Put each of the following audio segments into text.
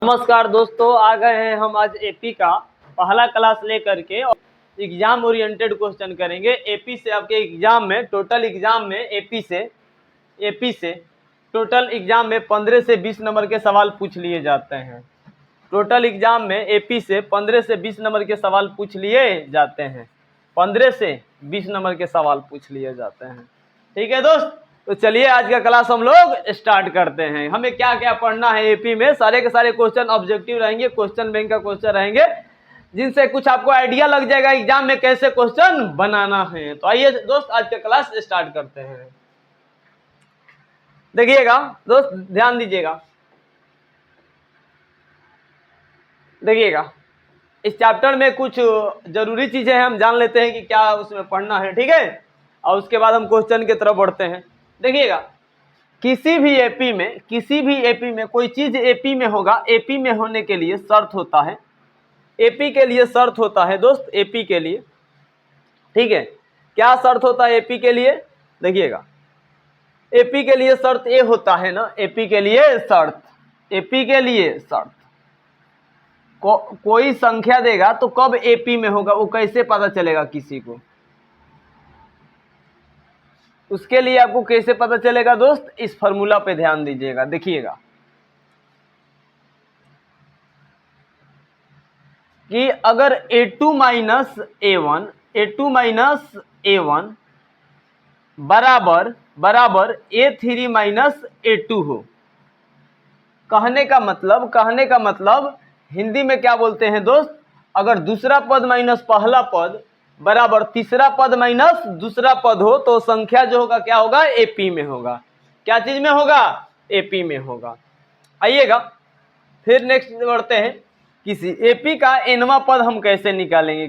नमस्कार दोस्तों, आ गए हैं हम आज एपी का पहला क्लास लेकर के और एग्जाम ओरिएंटेड क्वेश्चन करेंगे। एपी से आपके एग्जाम में टोटल एग्जाम में एपी से टोटल एग्जाम में 15 से 20 नंबर के सवाल पूछ लिए जाते हैं। टोटल एग्जाम में एपी से 15 से 20 नंबर के सवाल पूछ लिए जाते हैं। 15 से 20 नंबर के सवाल पूछ लिए जाते हैं। ठीक है दोस्त, तो चलिए आज का क्लास हम लोग स्टार्ट करते हैं। हमें क्या क्या पढ़ना है एपी में, सारे के सारे क्वेश्चन ऑब्जेक्टिव रहेंगे, क्वेश्चन बैंक का क्वेश्चन रहेंगे, जिनसे कुछ आपको आइडिया लग जाएगा एग्जाम में कैसे क्वेश्चन बनाना है। तो आइए दोस्त आज का क्लास स्टार्ट करते हैं। देखिएगा दोस्त, ध्यान दीजिएगा, देखिएगा इस चैप्टर में कुछ जरूरी चीजें हैं, हम जान लेते हैं कि क्या उसमें पढ़ना है। ठीक है, और उसके बाद हम क्वेश्चन की तरफ बढ़ते हैं। देखिएगा, किसी भी एपी में कोई चीज एपी में होगा, एपी में होने के लिए शर्त होता है, एपी के लिए शर्त होता है दोस्त, एपी के लिए। ठीक है, क्या शर्त होता है एपी के लिए? देखिएगा, एपी के लिए शर्त ये होता है ना, एपी के लिए शर्त कोई संख्या देगा तो कब एपी में होगा वो कैसे पता चलेगा किसी को? उसके लिए आपको कैसे पता चलेगा दोस्त? इस फार्मूला पे ध्यान दीजिएगा। देखिएगा कि अगर a2 माइनस a1 बराबर a3 माइनस a2 हो। कहने का मतलब हिंदी में क्या बोलते हैं दोस्त? अगर दूसरा पद माइनस पहला पद बराबर तीसरा पद माइनस दूसरा पद हो तो संख्या जो होगा क्या होगा? एपी में होगा। क्या चीज में होगा? एपी में होगा। आइएगा फिर नेक्स्ट बढ़ते हैं। किसी एपी का एनवा पद हम कैसे निकालेंगे?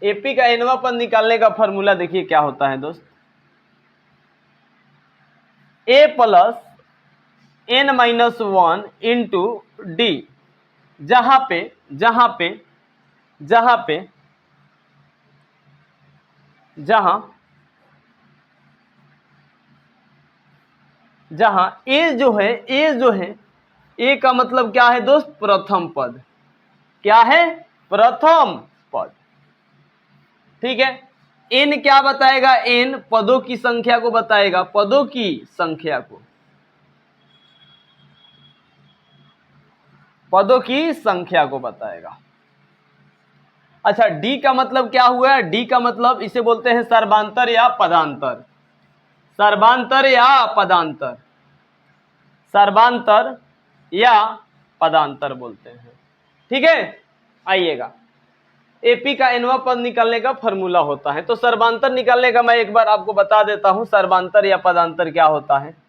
एपी का एनवा पद निकालने का फॉर्मूला देखिए क्या होता है दोस्त। A plus n minus 1 into d, जहां ए जो है ए का मतलब क्या है दोस्त? प्रथम पद। क्या है? प्रथम पद। ठीक है, n क्या बताएगा? n पदों की संख्या को बताएगा, पदों की संख्या को बताएगा। अच्छा, d का मतलब क्या हुआ? d का मतलब इसे बोलते हैं सर्वांतर या पदांतर। सर्वांतर या पदांतर बोलते हैं। ठीक है, आइएगा एपी का एनवा पद निकालने का फॉर्मूला होता है। तो सर्वांतर निकालने का मैं एक बार आपको बता देता हूं, सर्वांतर या पदांतर क्या होता है।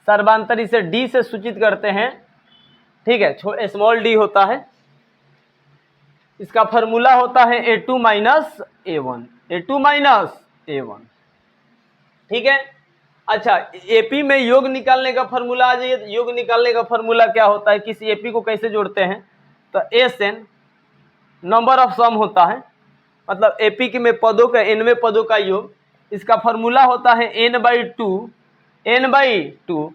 सर्वांतर इसे डी से सूचित करते हैं। ठीक है, स्मॉल डी होता है। इसका फॉर्मूला होता है a2 माइनस a1। ठीक है, अच्छा एपी में योग निकालने का फॉर्मूला आ जाइए। योग निकालने का फॉर्मूला क्या होता है? किसी एपी को कैसे जोड़ते हैं? तो SN नंबर ऑफ सम होता है, मतलब एपी के में पदों का एनवे पदों का योग। इसका फॉर्मूला होता है n/2 into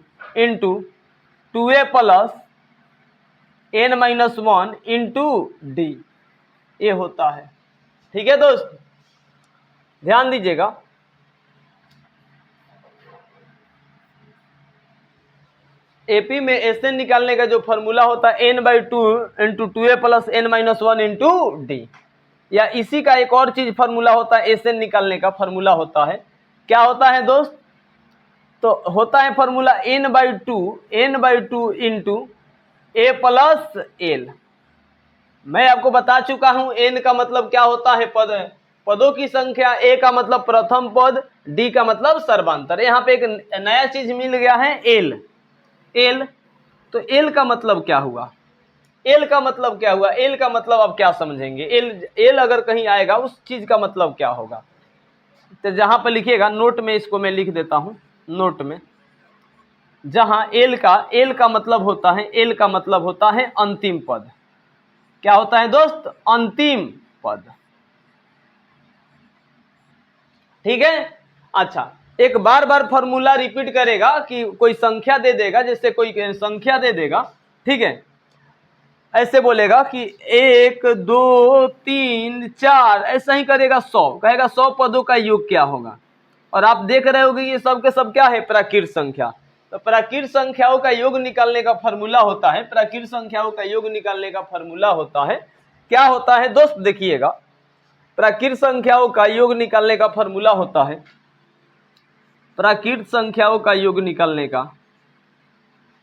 2a plus n minus 1 into D, ये होता है। ठीक है दोस्त, ध्यान दीजिएगा। एपी में एसएन निकालने का जो फॉर्मूला होता है n/2 into 2a plus n minus 1 into D, या इसी का एक और चीज फॉर्मूला होता है एसएन निकालने का फॉर्मूला होता है। क्या होता है दोस्त? तो होता है formula n/2 into a plus l। मैं आपको बता चुका हूं n का मतलब क्या होता है? पदों की संख्या। a का मतलब प्रथम पद, d का मतलब सर्वांतर। यहाँ पे एक नया चीज मिल गया है, l। तो l का मतलब क्या हुआ? l का मतलब आप क्या समझेंगे? l अगर कहीं आएगा उस चीज का मतलब क्या होगा? तो जहां पर लिखिएगा, नोट में इसको मैं लिख देता हूं, नोट में जहां एल का मतलब होता है, एल का मतलब होता है अंतिम पद। क्या होता है दोस्त? अंतिम पद। ठीक है। अच्छा, एक बार बार फॉर्मूला रिपीट करेगा कि कोई संख्या दे देगा, जैसे कोई संख्या दे देगा, ठीक है, ऐसे बोलेगा कि 1 2 3 4, ऐसा ही करेगा 100, कहेगा 100 पदों का योग क्या होगा। और आप देख रहे होगे ये सब के सब क्या है? प्राकृत संख्या। तो प्राकृत संख्याओं का योग निकालने का फॉर्मूला होता है, प्राकृत संख्याओं का योग निकालने का फॉर्मूला होता है, क्या होता है दोस्त? देखिएगा, प्राकृत संख्याओं का योग निकालने का फॉर्मूला होता है, प्राकृत संख्याओं का योग निकालने का,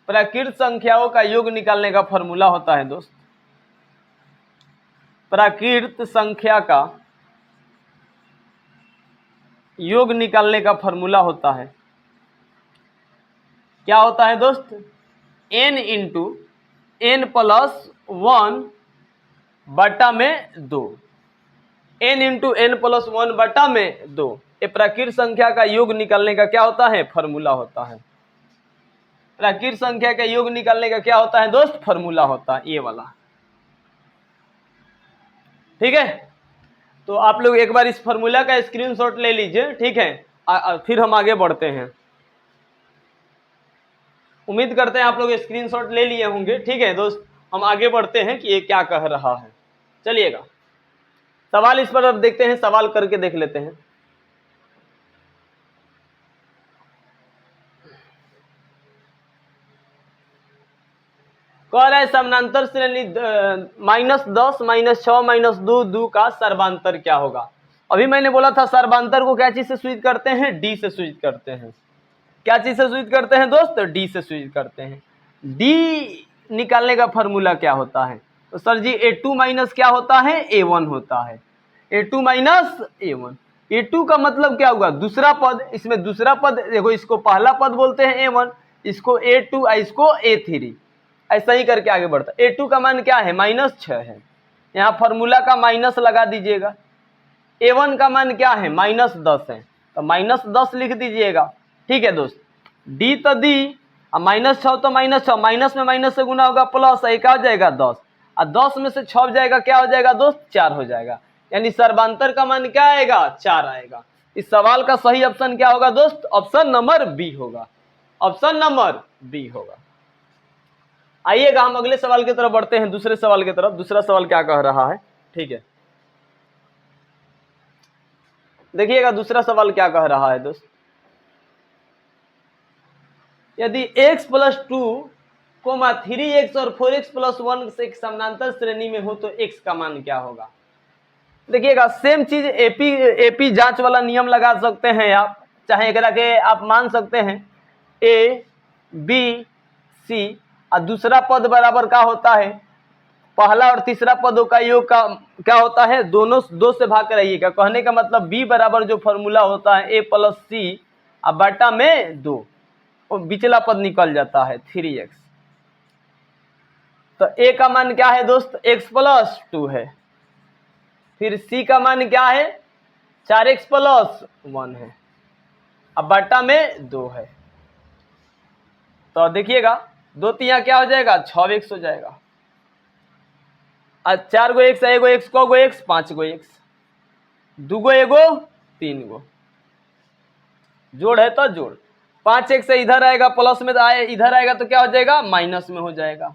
प्राकृत संख्याओं का योग निकालने का फॉर्मूला होता है दोस्त, प्राकृत संख्या का योग निकालने का फॉर्मूला होता है, क्या होता है दोस्त? n इंटू n प्लस 1 बटा में 2, n इंटू n प्लस 1 बटा में 2, ये प्राकृत संख्या का योग निकालने का क्या होता है? फॉर्मूला होता है। प्राकृत संख्या का योग निकालने का क्या होता है दोस्त? फॉर्मूला होता है ये वाला। ठीक है, तो आप लोग एक बार इस फॉर्मूला का स्क्रीनशॉट ले लीजिए, ठीक है, फिर हम आगे बढ़ते हैं। उम्मीद करते हैं आप लोग स्क्रीनशॉट ले लिए होंगे। ठीक है दोस्त, हम आगे बढ़ते हैं कि ये क्या कह रहा है। चलिएगा, सवाल इस पर अब देखते हैं, सवाल करके देख लेते हैं। कह रहा है समानांतर श्रेणी -10 -6 -2 2 का सर्वांतर क्या होगा। अभी मैंने बोला था सर्वांतर को क्या चीज से सूचित करते हैं? डी से सूचित करते हैं। क्या चीज से सूचित करते हैं दोस्त? डी से सूचित करते हैं। डी निकालने का फॉर्मूला क्या होता है? तो सर जी A2 माइनस क्या होता है? A1 होता है। A2 माइनस A1, A2 का मतलब क्या होगा? दूसरा पद। इसमें दूसरा पद देखो, इसको पहला पद बोलते हैं A1, इसको A2, इसको A3, ऐसा ही करके आगे बढ़ता है। A2 का मान क्या है? -6 है, यहाँ फॉर्मूला का माइनस लगा दीजिएगा। A1 का मान क्या है? -10 है, तो -10 लिख दीजिएगा। ठीक है दोस्त, डी तो दी, और -6 तो -6, माइनस में माइनस से गुना होगा प्लस, एक आ जाएगा 10, और 10 में से 6 जाएगा, क्या हो जाएगा दोस्त? 4 हो जाएगा। यानी सर्वांतर का मान क्या आएगा? 4 आएगा। इस सवाल का सही ऑप्शन क्या होगा दोस्त? ऑप्शन नंबर बी होगा, ऑप्शन नंबर बी होगा। आइएगा हम अगले सवाल की तरफ बढ़ते हैं, दूसरे सवाल की तरफ। दूसरा सवाल क्या कह रहा है? ठीक है, देखिएगा दूसरा सवाल क्या कह रहा है दोस्त। यदि x प्लस 2, 3x और 4x प्लस 1 से एक समानांतर श्रेणी में हो तो x का मान क्या होगा। देखिएगा सेम चीज एपी जांच वाला नियम लगा सकते हैं आप, चाहे एकरा के आप मान सकते हैं a b c, और दूसरा पद बराबर क्या होता है? पहला और तीसरा पदों का योग का क्या होता है? दोनों 2 से भाग कर रहिएगा। कहने का मतलब b बराबर जो फॉर्मूला होता है a प्लस सी और बटा में 2, और बिचला पद निकल जाता है 3x। तो a का मान क्या है दोस्त? x प्लस 2 है। फिर c का मान क्या है? 4x प्लस 1 है, अब बटा में 2 है। तो देखिएगा 2 3 क्या हो जाएगा? 6x हो जाएगा। 4 गो x, एगो x, को गो x? 5 गो x, 2 गो एगो 3 गो, जोड़ है तो जोड़। 5x से इधर आएगा प्लस में, आए इधर आएगा तो क्या हो जाएगा? माइनस में हो जाएगा।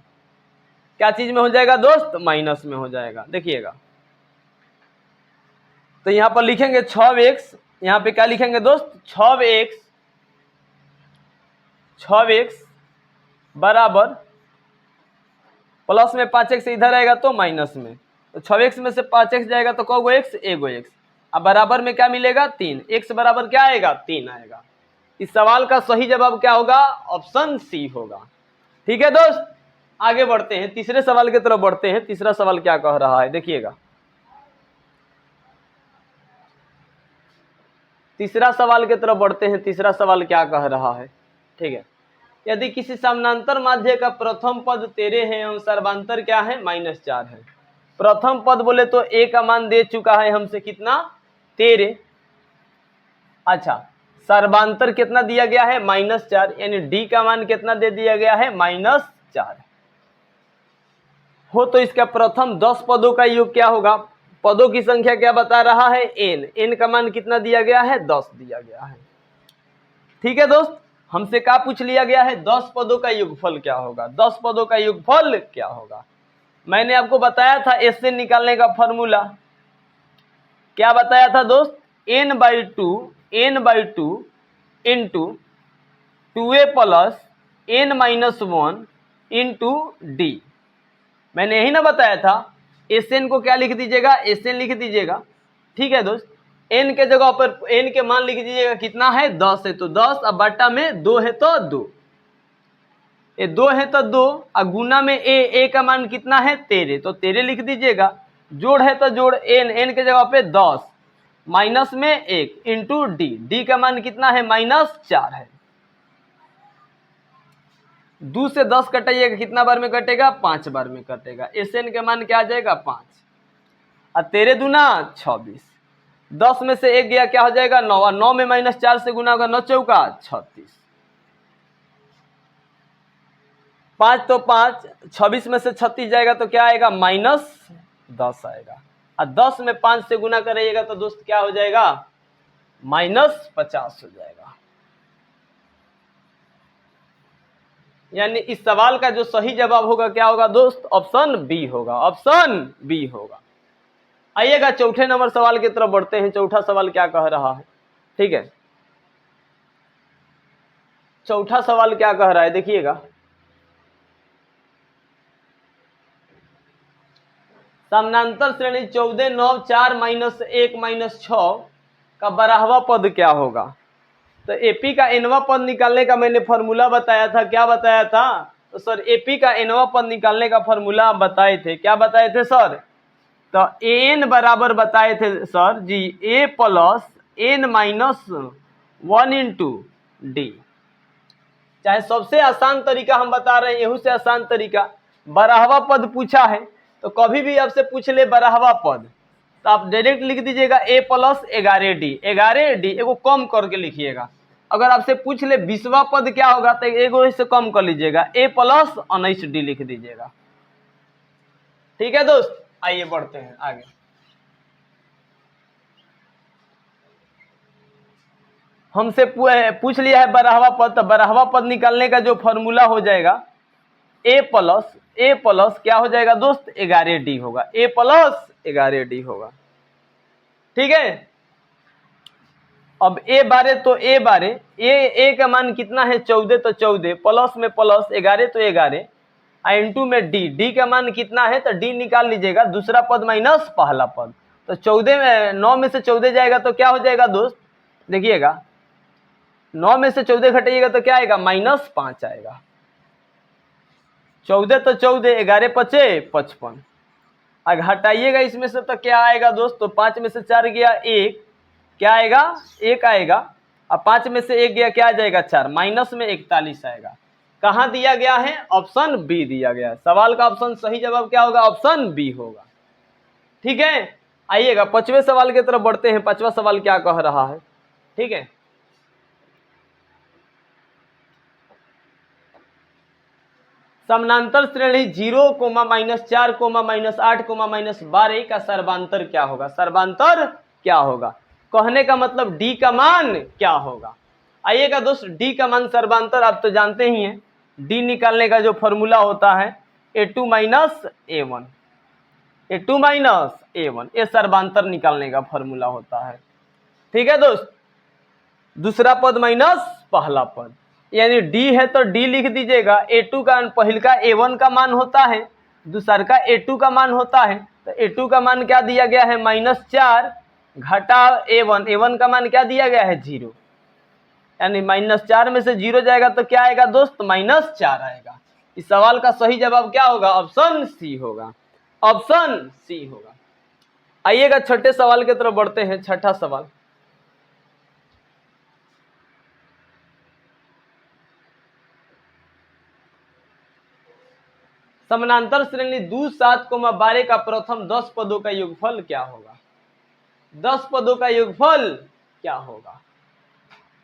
क्या चीज में हो जाएगा दोस्त? माइनस में हो जाएगा। देखिएगा तो यहां पर लिखेंगे 6x, यहां पे क्या लिखेंगे दोस्त? 6x बराबर प्लस में 5x से इधर आएगा तो माइनस में, तो 6x में से 5x जाएगा तो कौगो x? एगो x, अब बराबर में क्या मिलेगा? 3। x बराबर क्या आएगा? 3 आएगा। इस सवाल का सही जवाब क्या होगा? ऑप्शन सी होगा। ठीक है दोस्त, आगे बढ़ते हैं, तीसरे सवाल की तरफ बढ़ते हैं। तीसरा सवाल क्या कह रहा है? देखिएगा तीसरा सवाल की तरफ बढ़ते हैं। तीसरा सवाल क्या कह रहा है? ठीक है, यदि किसी समानांतर माध्य का प्रथम पद 13 है एवं सर्वांतर क्या है? -4 है। प्रथम पद बोले तो a का मान दे चुका है हमसे कितना? 13। अच्छा, सर्वांतर कितना दिया गया है -4, यानी डी का मान कितना दे दिया गया है -4 हो। तो इसका प्रथम 10 पदों का योग क्या होगा? पदों की संख्या क्या बता रहा है? n का मान कितना दिया गया है? 10 दिया गया है। ठीक है दोस्त, हमसे क्या पूछ लिया गया है? 10 पदों का योगफल क्या होगा? 10 पदों का योगफल क्या होगा? मैंने आपको बताया था इससे निकालने का फॉर्मूला। क्या बताया था दोस्त? n/2 into 2a plus n-1 into D. मैंने यही ना बताया था। Sn को क्या लिख दीजिएगा? Sn लिख दीजिएगा। ठीक है दोस्त, n के जगह पर n के मान लिख दीजिएगा। कितना है? 10 है तो 10, अब बटा में 2 है तो 2, ये 2 है तो 2, और गुना में a का मान कितना है? 13, तो 13 लिख दीजिएगा। जोड़ है तो जोड़, n के जगह पे 10 माइनस में 1 इंटू डी का मान कितना है? -4 है। 2 से 10 कटाइएगा, कितना बार में कटेगा? 5 बार में कटेगा। Sn का मान क्या आ जाएगा? 5, और 13 दूना 26, 10 में से 1 गया, क्या हो जाएगा? 9, और 9 में -4 से गुना होगा, 9 चौका 36, 5 तो 5, 26 में से 36 जाएगा तो क्या आएगा? -10 आएगा, और 10 में 5 से गुना करिएगा तो दोस्त क्या हो जाएगा? -50 हो जाएगा। यानी इस सवाल का जो सही जवाब होगा क्या होगा दोस्त? ऑप्शन बी होगा, ऑप्शन बी होगा। आइएगा चौथे नंबर सवाल की तरफ बढ़ते हैं। चौथा सवाल क्या कह रहा है? ठीक है, चौथा सवाल क्या कह रहा है देखिएगा। समानांतर श्रेणी 14, 9, 4, -1, -6 का 12वां पद क्या होगा? तो एपी का nवां पद निकालने का मैंने फॉर्मूला बताया था। क्या बताया था? तो सर एपी का nवां पद निकालने का फॉर्मूला आप बताए थे। क्या बताए थे सर? तो an बराबर बताए थे sir ji a plus n-1 into D. चाहे सबसे आसान तरीका हम बता रहे हैं, यहू से आसान तरीका। 12वां पद पूछा है तो कभी भी आपसे पूछ ले 12वां पद, तो आप डायरेक्ट लिख दीजिएगा a प्लस 11d। 11d एगो कम करके लिखिएगा। अगर आपसे पूछ ले 20वां पद क्या होगा तो एगो इससे कम कर लीजिएगा, a प्लस 19d लिख दीजिएगा। ठीक है दोस्त, आइए बढ़ते हैं आगे। हमसे पूछ लिया है 12वां पद, तो 12वां पद निकालने का जो फॉर्मूला हो जाएगा a प्लस क्या हो जाएगा दोस्त? 11d होगा, a प्लस 11d होगा। ठीक है, अब a बारे तो a बारे a का मान कितना है? 14, तो 14 प्लस में प्लस 11 तो 11, इंटू में d का मान कितना है? तो d निकाल लीजिएगा, दूसरा पद माइनस पहला पद। तो 14 में 9 में से 14 जाएगा तो क्या हो जाएगा दोस्त? देखिएगा, 9 में से 14 घटाइएगा तो क्या आएगा? -5 आएगा। 14 तो 14, 11 पचे 55, अब हटाइएगा इसमें से तो क्या आएगा दोस्त? तो 5 में से 4 गया 1, क्या आएगा? 1 आएगा, अब 5 में से 1 गया, क्या आ जाएगा? 4, माइनस में 41 आएगा। कहाँ दिया गया है? ऑप्शन बी दिया गया है। सवाल का ऑप्शन सही जवाब क्या होगा? ऑप्शन बी होगा। ठीक है, आइएगा 5वें सवाल की तरफ बढ़ते हैं। 5वां सवाल क्या कह रहा है? ठीक है, समानांतर श्रेणी 0, -4, -8, -12 का सर्वांतर क्या होगा? सर्वांतर क्या होगा? कहने का मतलब d का मान क्या होगा? आइएगा दोस्त, d का मान सर्वांतर आप तो जानते ही हैं। d निकालने का जो फॉर्मूला होता है a2 - a1, a2 - a1, ये सर्वांतर निकालने का फॉर्मूला होता है। ठीक है दोस्त, दूसरा पद माइनस पहला पद, यानी d है तो d लिख दीजिएगा। a2 का पहल का a1 का मान होता है, दूसर का a2 का मान होता है। तो a2 का मान क्या दिया गया है? -4 घटा a1, a1 का मान क्या दिया गया है? 0, यानी -4 में से 0 जाएगा तो क्या आएगा दोस्त? -4 आएगा। इस सवाल का सही जवाब क्या होगा? ऑप्शन सी होगा, ऑप्शन सी होगा। आइएगा छठे सवाल की तरफ बढ़ते हैं। छठा सवाल, समानांतर श्रेणी 2, 7, 12 का प्रथम 10 पदों का योगफल क्या होगा? 10 पदों का योगफल क्या होगा?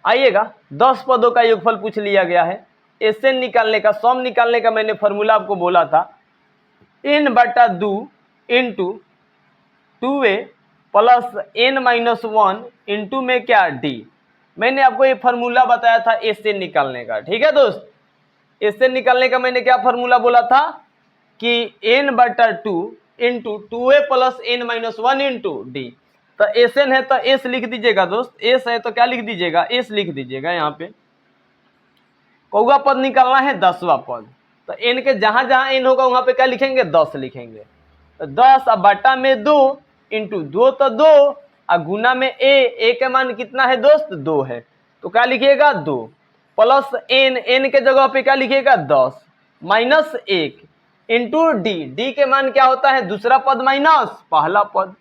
आइएगा 10 पदों का योगफल पूछ लिया गया है। एसएन निकालने का, सम निकालने का मैंने फॉर्मूला आपको बोला था, n/2 into 2a plus n-1 into में क्या d। मैंने आपको ये फॉर्मूला बताया था एसएन निकालने का, ठीक है दोस्त। एसएन निकालने का मैंने क्या फॉर्मूला बोला था कि n/2 into 2a plus n-1 into d। तो एसएन है तो एस लिख दीजिएगा दोस्त, एस है तो क्या लिख दीजिएगा, एस लिख दीजिएगा। यहाँ पे कौवा पद निकालना है 10वां पद, तो n के जहां जहां n होगा वहां पे क्या लिखेंगे, 10 लिखेंगे। तो 10 अब बटा में 2 इंटू 2 तो 2 और गुना में a के मान कितना है दोस्त, 2 है, तो क्या लिखिएगा 2 प्लस n के जगह पे क्या लिखिएगा 10 माइनस 1 इंटू d के मान क्या होता है, दूसरा पद माइनस पहला पद।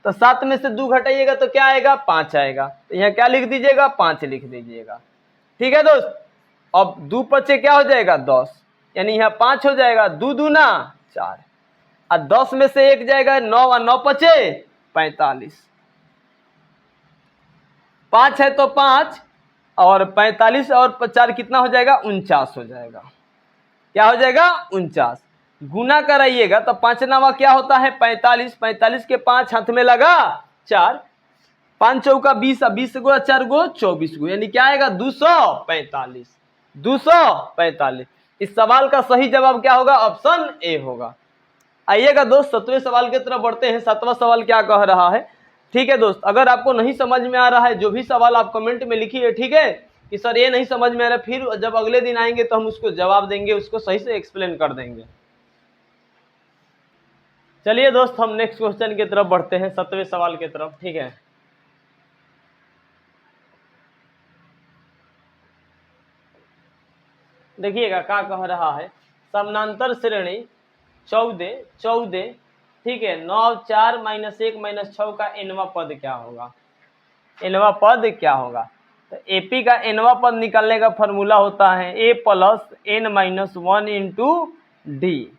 तो 7 में से 2 घटाइएगा तो क्या आएगा, 5 आएगा। तो यहाँ क्या लिख दीजिएगा, 5 लिख दीजिएगा, ठीक है दोस्त। अब 2 पचे क्या हो जाएगा 10, यानी यहाँ 5 हो जाएगा, 2 दूना 4 और 10 में से 1 जाएगा 9 और 9 पचे 45, 5 है तो 5 और 45 और 4 कितना हो जाएगा, 49 हो जाएगा। क्या हो जाएगा, 49। गुना कराइएगा तो 5 नावा क्या होता है 45, 45 के 5 हाथ में लगा 4, 5 चौका 20, 20 गुणा 4 गो 24 गो, यानी क्या आएगा 245, 245। इस सवाल का सही जवाब क्या होगा, ऑप्शन ए होगा। आइएगा दोस्त 7वें सवाल की तरफ बढ़ते हैं। 7वां सवाल क्या कह रहा है, ठीक है दोस्त। अगर आपको नहीं समझ में आ रहा है, जो भी सवाल आप कमेंट में लिखिए, ठीक है, कि सर ये नहीं समझ में आ रहा, फिर जब अगले दिन आएंगे तो हम उसको जवाब देंगे, उसको सही से एक्सप्लेन कर देंगे। चलिए दोस्त हम नेक्स्ट क्वेश्चन की तरफ बढ़ते हैं, 7वें सवाल की तरफ, ठीक है। देखिएगा क्या कह रहा है, समानांतर श्रेणी 14 14, ठीक है, 9 4 माइनस 1 माइनस 6 का nवां पद क्या होगा, nवां पद क्या होगा। तो एपी का nवां पद निकालने का फॉर्मूला होता है a plus n-1 into D,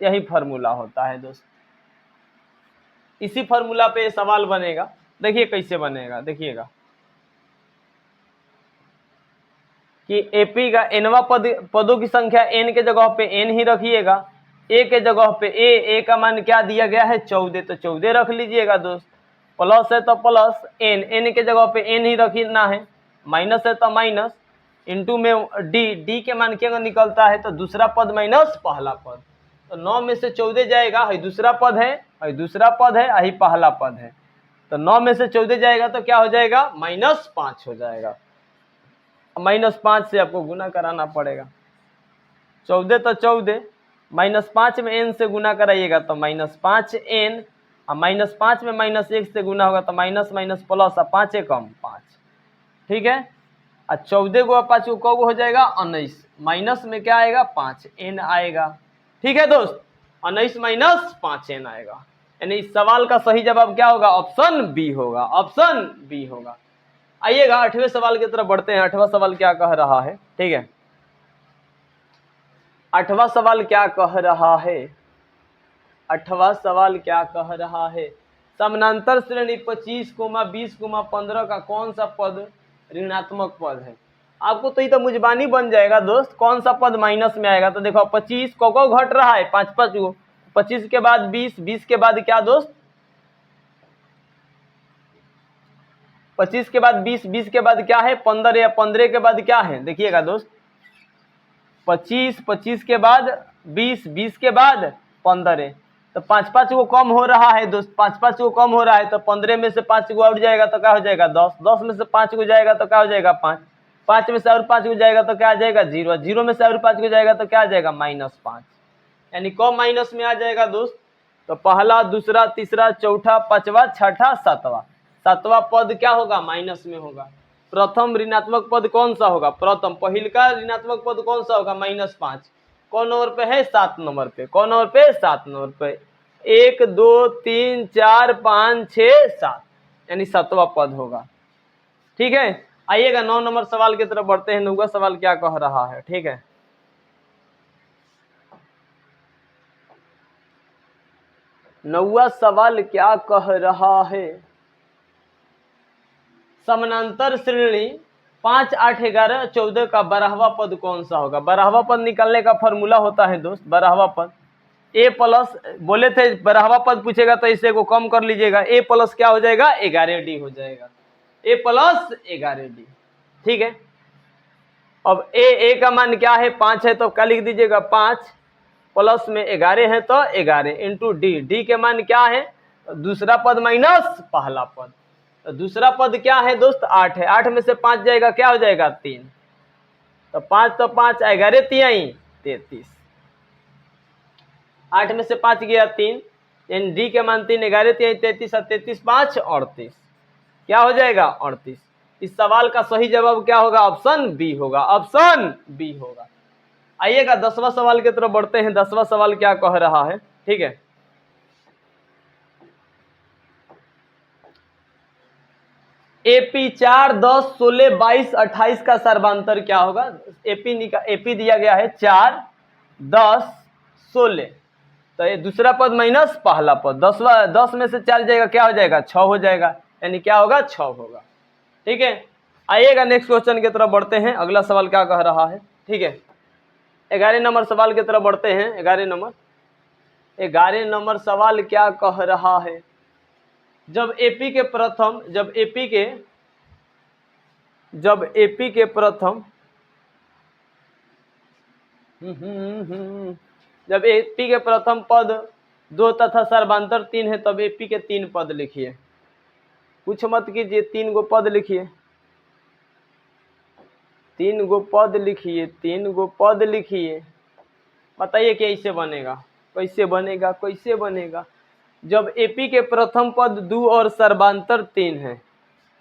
यही फॉर्मूला होता है दोस्त। इसी फॉर्मूला पे सवाल बनेगा, देखिए कैसे बनेगा, देखिएगा कि एपी का nवां पदों की संख्या n के जगह पे n ही रखिएगा, a के जगह पे a का मान क्या दिया गया है 14, तो 14 रख लीजिएगा दोस्त। प्लस है तो प्लस n के जगह पे n ही रखना है, माइनस है तो माइनस, इंटू में d के मान क्या निकलता है, तो दूसरा पद माइनस पहला पद। तो 9 में से 14 जाएगा, है दूसरा पद है, दूसरा पद है, यही पहला पद है। तो 9 में से 14 जाएगा तो क्या हो जाएगा, -5 हो जाएगा। -5 से आपको गुना कराना पड़ेगा, 14 तो 14, -5 में n से गुना कराइएगा तो -5n, और -5 में -1 से गुना होगा तो माइनस माइनस प्लस, 5 कम 5, ठीक है। और 14 को 5 को कब हो जाएगा 19, माइनस में क्या आएगा 5n आएगा, ठीक है दोस्त। 19 माइनस 5n आएगा, यानी इस सवाल का सही जवाब क्या होगा, ऑप्शन बी होगा, ऑप्शन बी होगा। आइएगा 8वें सवाल की तरफ बढ़ते हैं। 8वां सवाल क्या कह रहा है, ठीक है, 8वां सवाल क्या कह रहा है, 8वां सवाल क्या कह रहा है, समानांतर श्रेणी 25, 20, 15 का कौन सा पद ऋणात्मक पद है। आपको तो ये तो मुजबानी बन जाएगा दोस्त, कौन सा पद माइनस में आएगा। तो देखो 25 को घट रहा है 5 गो, 25 के बाद 20, 20 के बाद क्या दोस्त, 25 के बाद 20, 20 के बाद क्या है 15, या 15 के बाद क्या है, देखिएगा दोस्त 25, 25 के बाद 20, 20 के बाद 15, तो 5 को कम हो रहा है दोस्त, 5 को कम हो रहा है, तो 15 में से 5 को उठ जाएगा तो क्या हो जाएगा 10, 10 में से 5 को जाएगा तो क्या हो जाएगा 5, 5 में से और 5 को जाएगा तो क्या आ जाएगा 0, 0 में से और 5 को जाएगा तो क्या आ जाएगा -5, यानी कम माइनस में आ जाएगा दोस्त। तो पहला, दूसरा, तीसरा, चौथा, पांचवा, छठा, सातवां, सातवां पद क्या होगा, माइनस में होगा। प्रथम ऋणात्मक पद कौन सा होगा, प्रथम पहिल का ऋणात्मक पद कौन सा होगा, -5, कौन नंबर पे है 7 नंबर पे, कौन नंबर पे 7 नंबर पे, 1 2 3 4 5 6 7, यानी 7वां पद होगा, ठीक है। आइएगा 9 नंबर सवाल की तरफ बढ़ते हैं। 9वां सवाल क्या कह रहा है, ठीक है, 9वां सवाल क्या कह रहा है, समानांतर श्रेणी 5, 8, 11, 14 का 12वां पद कौन सा होगा? 12वां पद निकालने का फॉर्मूला होता है दोस्त, 12वां पद a प्लस, बोले थे 12वां पद पूछेगा तो इसे को कम कर लीजिएगा, a प्लस क्या हो जाएगा? 11d हो जाएगा, a प्लस 11d। ठीक है, अब a का मान क्या है? 5 है तो क्या लिख दीजिएगा? 5 प्लस में 11 है तो 11 इंटू डी, डी के मान क्या है? दूसरा पद माइनस पहला पद। तो दूसरा पद क्या है दोस्त? 8 है, 8 में से 5 जाएगा, क्या हो जाएगा? 3। तो 5 तो 5, 11 तिहाई 33, 8 में से 5 गया 3, यानी डी के मान 3, 11 तिहाई 33 और 33 5 38, क्या हो जाएगा? 38। इस सवाल का सही जवाब क्या होगा? ऑप्शन बी होगा, ऑप्शन बी होगा। आइएगा 10वां सवाल की तरफ बढ़ते हैं। 10वां सवाल क्या कह रहा है? ठीक है, एपी 4, 10, 16, 22, 28 का सर्वांतर क्या होगा? एपी दिया गया है 4, 10, 16, तो ये दूसरा पद माइनस पहला पद, 10 में से 4 जाएगा, क्या हो जाएगा? 6 हो जाएगा, यानी क्या होगा? 6 होगा। ठीक है, आइएगा नेक्स्ट क्वेश्चन की तरफ बढ़ते हैं। अगला सवाल क्या कह रहा है? ठीक है, 11 नंबर सवाल की तरफ बढ़ते हैं। 11 नंबर सवाल क्या कह रहा है? जब एपी के प्रथम पद 2 तथा सर्वांतर 3 है, तब एपी के 3 पद लिखिए। कुछ मत कीजिए, 3 गो पद लिखिए, 3 गो पद लिखिए, 3 गो पद लिखिए। बताइए कैसे बनेगा? कैसे बनेगा? कैसे बनेगा? जब एपी के प्रथम पद 2 और सर्वांतर 3 है,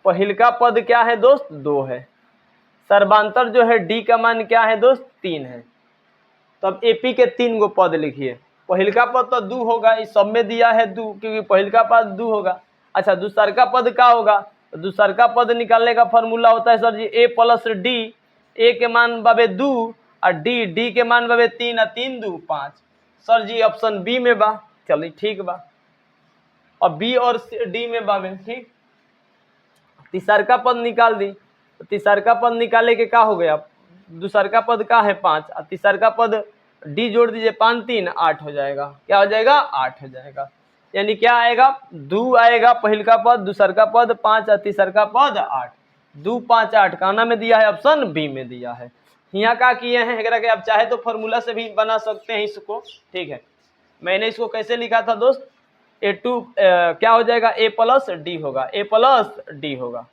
पहिलका पद क्या है दोस्त? 2 है, सर्वांतर जो है डी का मान क्या है दोस्त? 3 है। तब एपी के 3 गो पद लिखिए। पहिलका पद तो 2 होगा, इस सब में दिया है 2, क्योंकि पहिलका पद 2 होगा। अच्छा, दूसरका पद क्या होगा? तो दूसरका पद निकालने का फॉर्मूला होता है सर जी ए प्लस डी, ए के मान बाबे 2 और डी के मान बाबे 3 और 3 2 5। सर जी ऑप्शन बी में बा। चलिए ठीक बा, और बी और डी में बाबे। ठीक, तीसरका पद निकाल दी, तो तीसरका पद निकाले के क्या हो गया? दूसरका पद का है 5 और तीसरका पद डी जोड़ दीजिए, 5 3 8 हो जाएगा। क्या हो जाएगा? 8 हो जाएगा, यानी क्या आएगा? 2 आएगा पहिलका पद, दूसरका पद 5 और तीसरका पद 8। 2 5 8 काना में दिया है, ऑप्शन बी में दिया है। यहाँ क्या किए हैं एकरा के? आप चाहे तो फॉर्मूला से भी बना सकते हैं इसको। ठीक है, मैंने इसको कैसे लिखा था दोस्त? क्या हो जाएगा? ए प्लस डी होगा, ए प्लस डी होगा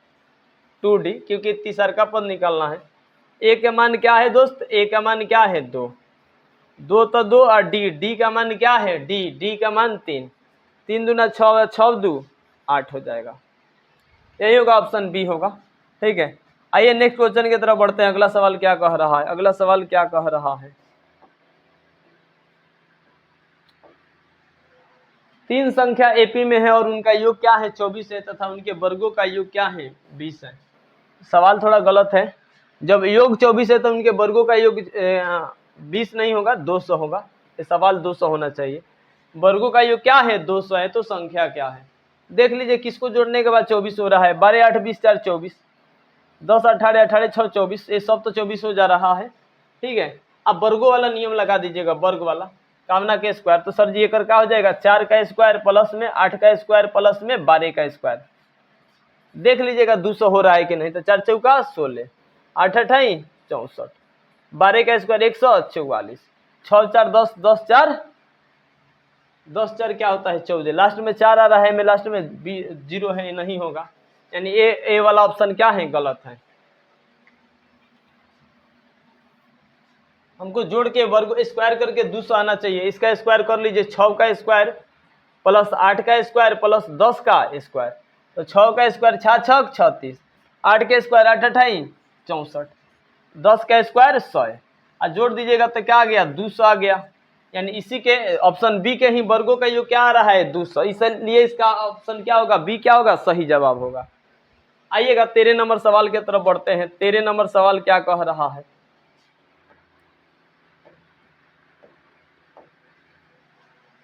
2d, क्योंकि तीसरका पद निकालना है। ए के मान क्या है दोस्त? ए का मान क्या है? 2, 2 तो 2 और डी का मान क्या है? डी का मान 3, 3 दूना 6, 6 2 8 हो जाएगा। यही होगा, ऑप्शन बी होगा। ठीक है, आइए नेक्स्ट क्वेश्चन की तरफ बढ़ते हैं। अगला सवाल क्या कह रहा है? अगला सवाल क्या कह रहा है? 3 संख्या एपी में है और उनका योग क्या है? 24 है, तथा उनके वर्गों का योग क्या है? 20 है। सवाल थोड़ा गलत है। जब योग 24 है तो उनके वर्गों का योग 20 नहीं होगा, 200 होगा। ये सवाल 200 होना चाहिए। वर्गों का योग क्या है? 200 है, तो संख्या क्या है? देख लीजिए, किसको जोड़ने के बाद 24 हो रहा है? 12 8 20 4 24, 10 18 18 6 24, ये सब तो 24 हो जा रहा है। ठीक है, अब वर्गों वाला नियम लगा दीजिएगा, वर्ग वाला, कामना के स्क्वायर। तो सर जी एक क्या हो जाएगा? 4 का स्क्वायर प्लस में 8 का स्क्वायर प्लस में 12 का स्क्वायर। देख लीजिएगा 200 हो रहा है कि नहीं। तो 4 चौका 16, 8 अठाई 64, 12 का स्क्वायर 144, 6 4 10, 10 4 10 4 क्या होता है? 14। लास्ट में 4 आ रहा है, में लास्ट में 0 है, नहीं होगा, यानी ए वाला ऑप्शन क्या है? गलत है। हमको जोड़ के वर्ग स्क्वायर करके 200 आना चाहिए। इसका स्क्वायर कर लीजिए, 6 का स्क्वायर प्लस 8 का स्क्वायर प्लस 10 का स्क्वायर। तो 6 का स्क्वायर 6 6 36, 8 के स्क्वायर 8 अठाई 64, 10 का स्क्वायर 100, और जोड़ दीजिएगा तो क्या आ गया? 200 आ गया। यानी इसी के ऑप्शन बी के ही वर्गों का योग क्या आ रहा है? 200। इसलिए इसका ऑप्शन क्या होगा? बी क्या होगा? सही जवाब होगा। आइएगा 13 नंबर सवाल की तरफ बढ़ते हैं। 13 नंबर सवाल क्या कह रहा है?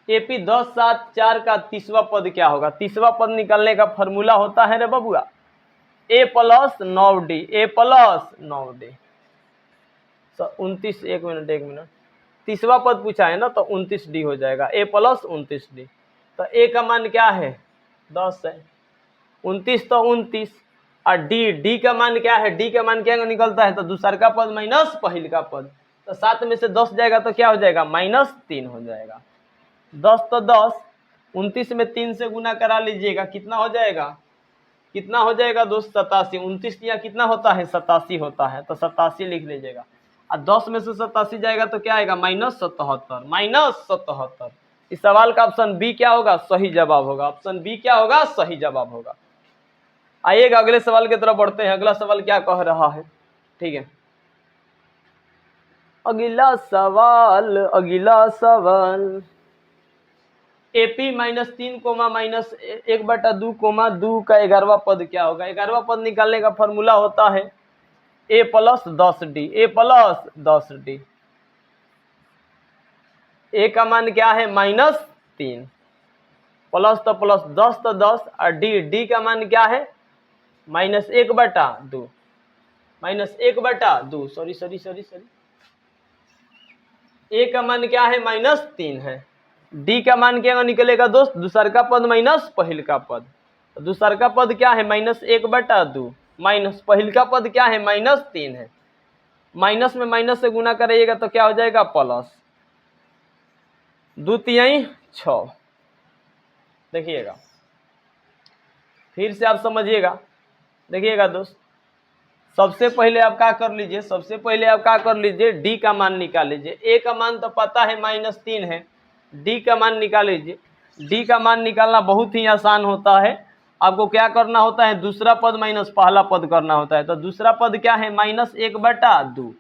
एपी 10 7 4 का 30वां पद क्या होगा? 30वां पद निकालने का फॉर्मूला होता है रे बबुआ, a plus 9d, a plus 9d। 29, एक मिनट, तीसवा पद पूछा है ना, तो 29d हो जाएगा, a प्लस 29d। तो a का मान क्या है 10 है, 29 तो 29, और d का मान क्या है, d का मान क्या निकलता है, तो दूसर का पद माइनस पहल का पद, तो 7 में से 10 जाएगा तो क्या हो जाएगा -3 हो जाएगा। 10 तो 10, 29 में 3 से गुना करा लीजिएगा, कितना हो जाएगा दोस्त 87। 29 या कितना होता है 87 होता है, तो 87 लिख लीजिएगा। और 10 में से 87 जाएगा तो क्या आएगा -77। इस सवाल का ऑप्शन बी क्या होगा, सही जवाब होगा। ऑप्शन बी क्या होगा, सही जवाब होगा। आइएगा अगले सवाल की तरफ बढ़ते हैं। अगला सवाल क्या कह रहा है, ठीक है, अगला सवाल एपी -3 -1/2 2 का 11वां पद क्या होगा। 11वां पद निकालने का फॉर्मूला होता है a प्लस 10d, a का मान क्या है -3, प्लस तो प्लस 10 तो 10, और d का मान क्या है -1/2, सॉरी, a का मान क्या है -3 है, d का मान क्या निकलेगा दोस्त, दूसर का पद माइनस पहल का पद। दूसर का पद क्या है -1/2, माइनस पहल का पद क्या है -3 है, माइनस में माइनस से गुना करिएगा तो क्या हो जाएगा प्लस, 2 तिहाई 6। देखिएगा फिर से आप समझिएगा, देखिएगा दोस्त, सबसे पहले आप क्या कर लीजिए, डी का मान निकाल लीजिए। ए का मान तो पता है -3 है, डी का मान निकाल लीजिए। डी का मान निकालना बहुत ही आसान होता है। आपको क्या करना होता है, दूसरा पद माइनस पहला पद करना होता है। तो दूसरा पद क्या है -1/2,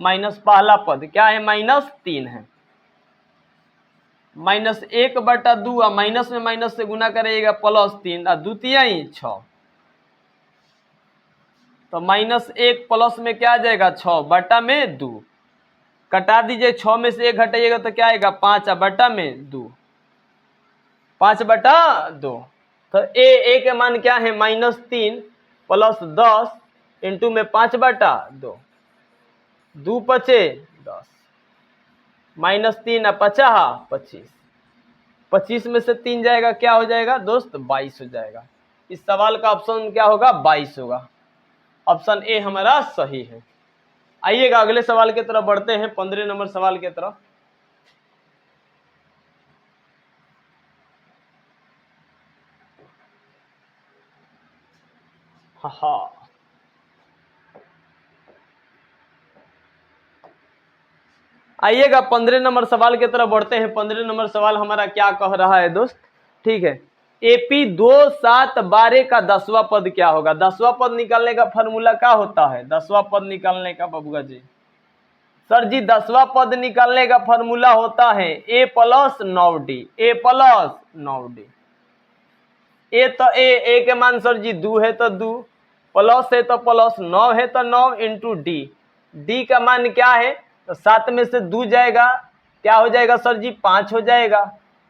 माइनस पहला पद क्या है -3 है, -1/2, और माइनस में माइनस से गुना करिएगा +3, और 2 तिहाई 6, तो -1 प्लस में क्या आ जाएगा 6/2, कटा दीजिए, 6 में से 1 घटाइएगा तो क्या आएगा 5/2, 5/2। तो ए के मान क्या है -3 प्लस 10 इंटू में 5/2, 2 पचे 10, -3 50 25, 25 में से 3 जाएगा क्या हो जाएगा दोस्त 22 हो जाएगा। इस सवाल का ऑप्शन क्या होगा 22 होगा। ऑप्शन ए हमारा सही है। आइएगा अगले सवाल की तरफ बढ़ते हैं, 15 नंबर सवाल की तरफ। हाँ, आइएगा 15 नंबर सवाल की तरफ बढ़ते हैं। 15 नंबर सवाल हमारा क्या कह रहा है दोस्त, ठीक है, एपी 2 7 12 का 10वां पद क्या होगा। 10वां पद निकालने का फॉर्मूला क्या होता है, 10वां पद निकालने का बबुआ जी, सर जी 10वां पद निकालने का फॉर्मूला होता है a प्लस 9d, ए तो ए के मान सर जी 2 है तो 2, प्लस है तो प्लस, 9 है तो 9 इंटू डी का मान क्या है, तो 7 में से 2 जाएगा, क्या हो जाएगा सर जी 5 हो जाएगा,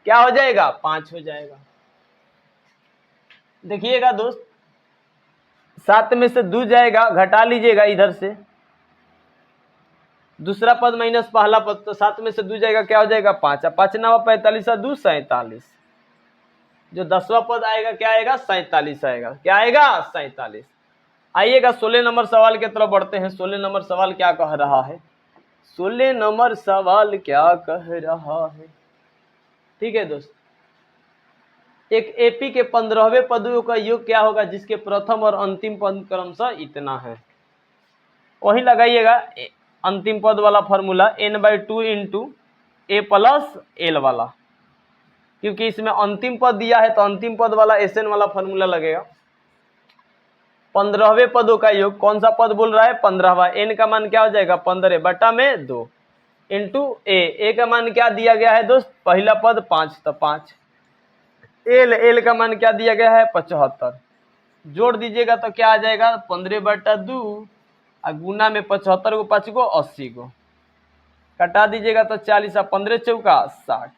क्या हो जाएगा 5 हो जाएगा। देखिएगा दोस्त, 7 में से 2 जाएगा, घटा लीजिएगा इधर से, दूसरा पद माइनस पहला पद, तो 7 में से 2 जाएगा क्या हो जाएगा 5, 5 9 45 2 47, जो 10वां पद आएगा क्या आएगा 47 आएगा, क्या आएगा 47। आइएगा 16 नंबर सवाल की तरफ बढ़ते हैं। 16 नंबर सवाल क्या कह रहा है, 16 नंबर सवाल क्या कह रहा है, ठीक है दोस्त, एक एपी के 15वें पदों का योग क्या होगा जिसके प्रथम और अंतिम पद क्रमशः इतना है। वही लगाइएगा अंतिम पद वाला फॉर्मूला n/2 इंटू ए प्लस एल वाला, क्योंकि इसमें अंतिम पद दिया है तो अंतिम पद वाला एसएन वाला फॉर्मूला लगेगा। 15वें पदों का योग, कौन सा पद बोल रहा है 15वां, एन का मान क्या हो जाएगा 15/2 इंटू ए का मान क्या दिया गया है दोस्त, पहला पद 5 तो 5, एल का मान क्या दिया गया है 75, जोड़ दीजिएगा तो क्या आ जाएगा 15/2, और गुना में 75 को 5 को 80 को, कटा दीजिएगा तो 40, 15 चौका 60,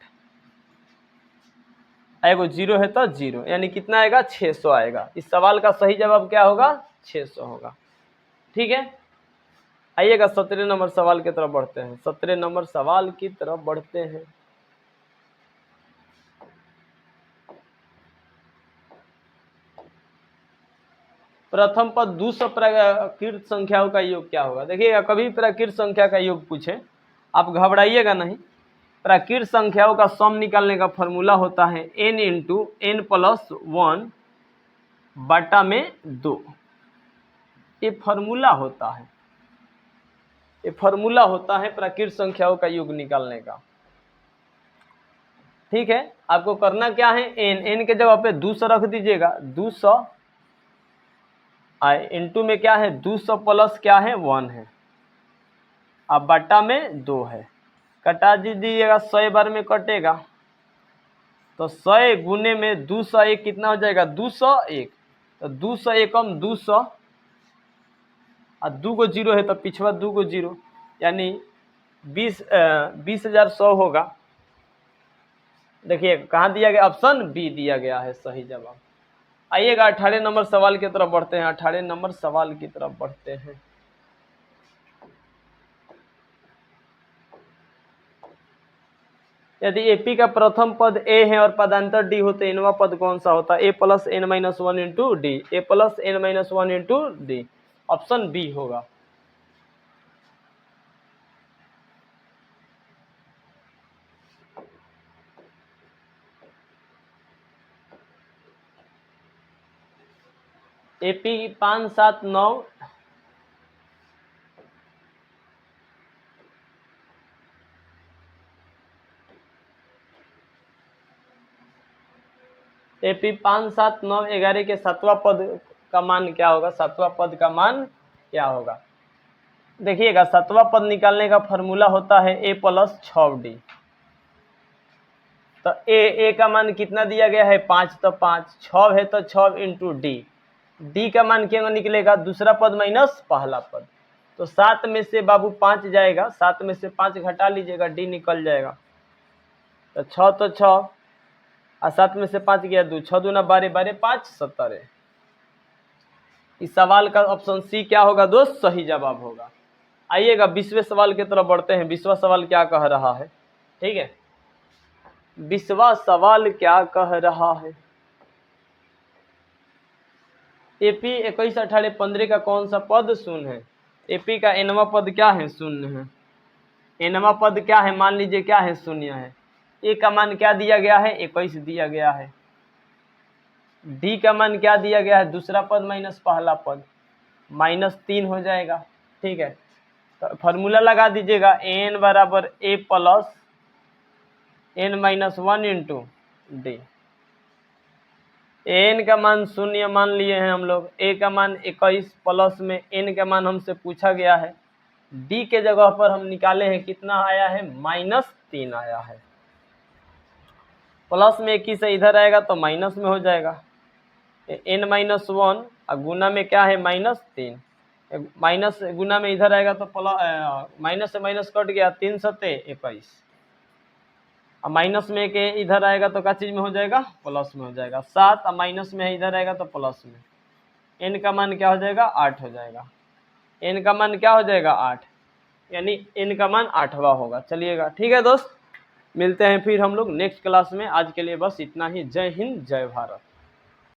एगो 0 है तो 0, यानी कितना आएगा 600 आएगा। इस सवाल का सही जवाब क्या होगा 600 होगा। ठीक है, आइएगा 17 नंबर सवाल की तरफ बढ़ते हैं। 17 नंबर सवाल की तरफ बढ़ते हैं। प्रथम पद 200 प्राकृत संख्याओं का योग क्या होगा। देखिएगा, कभी प्राकृत संख्या का योग पूछे आप घबराइएगा नहीं। प्राकृत संख्याओं का सम निकालने का फॉर्मूला होता है n इंटू n प्लस 1 बटा में 2। ये फॉर्मूला होता है, ये फॉर्मूला होता है प्राकृत संख्याओं का योग निकालने का। ठीक है, आपको करना क्या है, n के जगह पे 200 रख दीजिएगा। 200 इंटू में क्या है 200 प्लस क्या है 1 है, अब बटा में 2 है। कटा दीजिएगा, 100 बार में कटेगा तो 100 गुने में 201 कितना हो जाएगा 201। तो 200 एकम 200 और 2 को 0 है तो पिछवा 2 को 0, यानी 20,100 होगा। देखिए कहाँ दिया गया, ऑप्शन बी दिया गया है सही जवाब। आइएगा 18 नंबर सवाल की तरफ बढ़ते हैं। 18 नंबर सवाल की तरफ बढ़ते हैं। यदि एपी का प्रथम पद ए है और पदांतर डी हो तो इनवा पद कौन सा होता है। A plus n minus 1 into d, a plus n minus 1 into d, option B होगा। एपी 5, 7, 9 एपी 5, 7, 9, 11 के 7वां पद का मान क्या होगा। 7वां पद का मान क्या होगा। देखिएगा 7वां पद निकालने का फॉर्मूला होता है ए प्लस 6d। तो ए का मान कितना दिया गया है 5, तो 5, 6 है तो 6 इंटू डी का मान क्या निकलेगा दूसरा पद माइनस पहला पद। तो 7 में से बाबू 5 जाएगा, 7 में से 5 घटा लीजिएगा, डी निकल जाएगा। तो 6 तो 6 और 7 में से 5 गया 2, 6 दूना 12, 12 5 17। इस सवाल का ऑप्शन सी क्या होगा दोस्त, सही जवाब होगा। आइएगा 20वें सवाल की तरफ बढ़ते हैं। 20वां सवाल क्या कह रहा है। ठीक है, 20वां सवाल क्या कह रहा है। एपी 21, 18, 15 का कौन सा पद शून्य है। एपी का एनवा पद क्या है, शून्य है। एनवा पद क्या है, मान लीजिए क्या है, शून्य है। ए का मान क्या दिया गया है 21 दिया गया है। डी का मान क्या दिया गया है दूसरा पद माइनस पहला पद, -3 हो जाएगा। ठीक है, तो फॉर्मूला लगा दीजिएगा एन बराबर a plus n minus 1 into d. N का मान शून्य मान लिए हैं हम लोग, ए का मान 21 प्लस में एन का मान हमसे पूछा गया है। डी के जगह पर हम निकाले हैं कितना आया है -3 आया है। प्लस में 21 से इधर आएगा तो माइनस में हो जाएगा। एन माइनस 1 और गुना में क्या है -3, माइनस गुना में इधर आएगा तो माइनस से माइनस कट गया, 3 सत्ते 21 और माइनस में के इधर आएगा तो क्या चीज में हो जाएगा प्लस में हो जाएगा। 7 और माइनस में इधर आएगा तो प्लस में। एन का मान क्या हो जाएगा 8 हो जाएगा। एन का मान क्या हो जाएगा 8, यानी एन का मान 8वां होगा। चलिएगा ठीक है दोस्त, मिलते हैं फिर हम लोग नेक्स्ट क्लास में। आज के लिए बस इतना ही। जय हिंद, जय भारत।